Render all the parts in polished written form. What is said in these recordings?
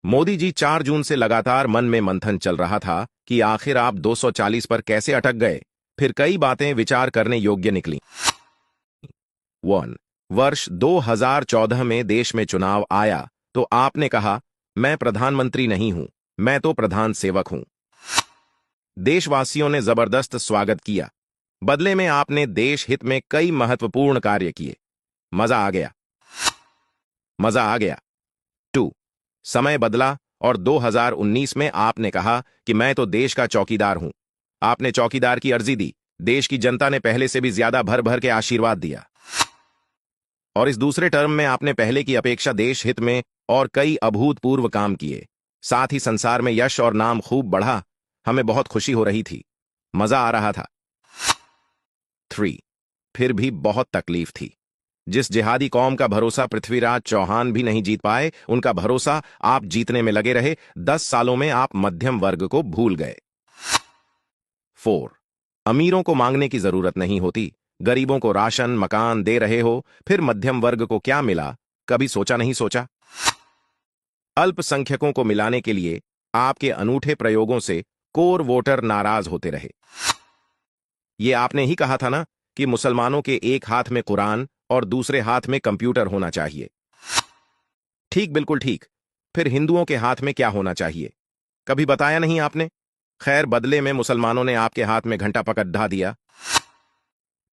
मोदी जी 4 जून से लगातार मन में मंथन चल रहा था कि आखिर आप 240 पर कैसे अटक गए। फिर कई बातें विचार करने योग्य निकली। 1 वर्ष 2014 में देश में चुनाव आया तो आपने कहा, मैं प्रधानमंत्री नहीं हूं, मैं तो प्रधान सेवक हूं। देशवासियों ने जबरदस्त स्वागत किया। बदले में आपने देश हित में कई महत्वपूर्ण कार्य किए। मजा आ गया। मजा आ गया। 2 समय बदला और 2019 में आपने कहा कि मैं तो देश का चौकीदार हूं। आपने चौकीदार की अर्जी दी। देश की जनता ने पहले से भी ज्यादा भर भर के आशीर्वाद दिया। और इस दूसरे टर्म में आपने पहले की अपेक्षा देश हित में और कई अभूतपूर्व काम किए। साथ ही संसार में यश और नाम खूब बढ़ा। हमें बहुत खुशी हो रही थी। मजा आ रहा था। 3 फिर भी बहुत तकलीफ थी। जिस जिहादी कौम का भरोसा पृथ्वीराज चौहान भी नहीं जीत पाए, उनका भरोसा आप जीतने में लगे रहे। 10 सालों में आप मध्यम वर्ग को भूल गए। 4 अमीरों को मांगने की जरूरत नहीं होती। गरीबों को राशन मकान दे रहे हो, फिर मध्यम वर्ग को क्या मिला, कभी सोचा नहीं सोचा? अल्पसंख्यकों को मिलाने के लिए आपके अनूठे प्रयोगों से कोर वोटर नाराज होते रहे। ये आपने ही कहा था ना कि मुसलमानों के एक हाथ में कुरान और दूसरे हाथ में कंप्यूटर होना चाहिए। ठीक, बिल्कुल ठीक। फिर हिंदुओं के हाथ में क्या होना चाहिए? कभी बताया नहीं आपने। खैर, बदले में मुसलमानों ने आपके हाथ में घंटा पकड़ा दिया।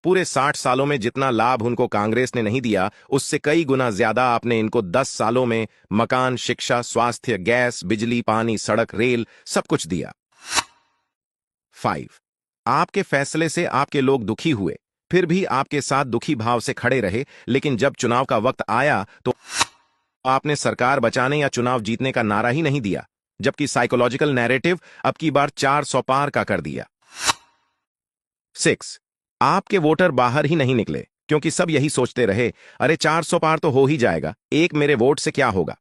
पूरे 60 सालों में जितना लाभ उनको कांग्रेस ने नहीं दिया, उससे कई गुना ज्यादा आपने इनको 10 सालों में मकान, शिक्षा, स्वास्थ्य, गैस, बिजली, पानी, सड़क, रेल सब कुछ दिया। 5 आपके फैसले से आपके लोग दुखी हुए, फिर भी आपके साथ दुखी भाव से खड़े रहे। लेकिन जब चुनाव का वक्त आया तो आपने सरकार बचाने या चुनाव जीतने का नारा ही नहीं दिया, जबकि साइकोलॉजिकल नैरेटिव अब की बार 400 पार का कर दिया। 6 आपके वोटर बाहर ही नहीं निकले, क्योंकि सब यही सोचते रहे, अरे 400 पार तो हो ही जाएगा, एक मेरे वोट से क्या होगा।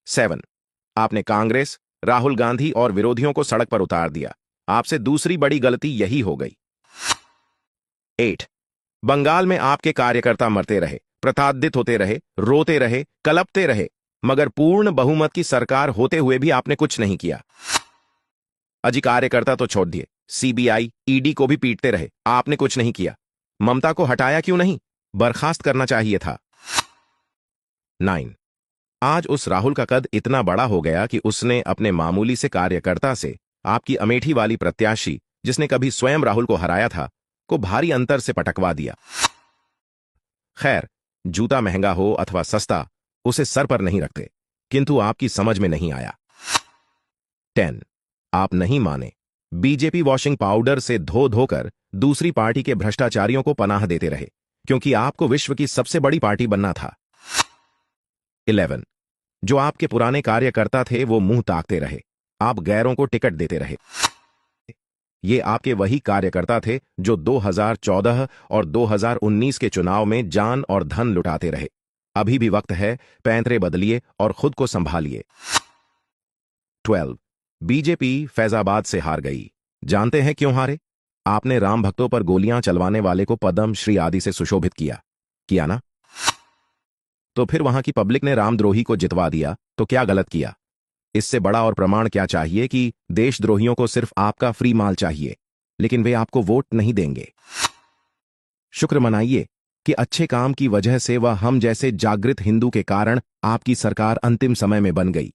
7 आपने कांग्रेस, राहुल गांधी और विरोधियों को सड़क पर उतार दिया। आपसे दूसरी बड़ी गलती यही हो गई। 8 बंगाल में आपके कार्यकर्ता मरते रहे, प्रताड़ित होते रहे, रोते रहे, कलपते रहे, मगर पूर्ण बहुमत की सरकार होते हुए भी आपने कुछ नहीं किया। अजी, कार्यकर्ता तो छोड़ दिए, सीबीआई, ईडी को भी पीटते रहे, आपने कुछ नहीं किया। ममता को हटाया क्यों नहीं? बर्खास्त करना चाहिए था। 9 आज उस राहुल का कद इतना बड़ा हो गया कि उसने अपने मामूली से कार्यकर्ता से आपकी अमेठी वाली प्रत्याशी, जिसने कभी स्वयं राहुल को हराया था, को भारी अंतर से पटकवा दिया। खैर, जूता महंगा हो अथवा सस्ता, उसे सर पर नहीं रखते, किंतु आपकी समझ में नहीं आया। 10 आप नहीं माने, बीजेपी वॉशिंग पाउडर से धो धोकर दूसरी पार्टी के भ्रष्टाचारियों को पनाह देते रहे, क्योंकि आपको विश्व की सबसे बड़ी पार्टी बनना था। 11 जो आपके पुराने कार्यकर्ता थे वो मुंह ताकते रहे, आप गैरों को टिकट देते रहे। ये आपके वही कार्यकर्ता थे जो 2014 और 2019 के चुनाव में जान और धन लुटाते रहे। अभी भी वक्त है, पैंतरे बदलिए और खुद को संभालिए। 12 बीजेपी फैजाबाद से हार गई। जानते हैं क्यों हारे? आपने राम भक्तों पर गोलियां चलवाने वाले को पद्म श्री आदि से सुशोभित किया ना? तो फिर वहां की पब्लिक ने रामद्रोही को जितवा दिया, तो क्या गलत किया? इससे बड़ा और प्रमाण क्या चाहिए कि देशद्रोहियों को सिर्फ आपका फ्री माल चाहिए, लेकिन वे आपको वोट नहीं देंगे। शुक्र मनाइए कि अच्छे काम की वजह से वह हम जैसे जागृत हिंदू के कारण आपकी सरकार अंतिम समय में बन गई।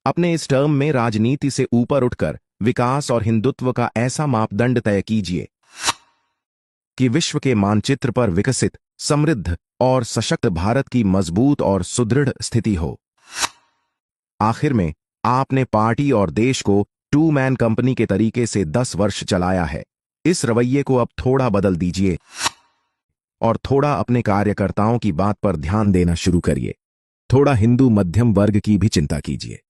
अपने इस टर्म में राजनीति से ऊपर उठकर विकास और हिंदुत्व का ऐसा मापदंड तय कीजिए कि विश्व के मानचित्र पर विकसित, समृद्ध और सशक्त भारत की मजबूत और सुदृढ़ स्थिति हो। आखिर में आपने पार्टी और देश को 2 मैन कंपनी के तरीके से 10 वर्ष चलाया है। इस रवैये को अब थोड़ा बदल दीजिए और थोड़ा अपने कार्यकर्ताओं की बात पर ध्यान देना शुरू करिए। थोड़ा हिंदू मध्यम वर्ग की भी चिंता कीजिए।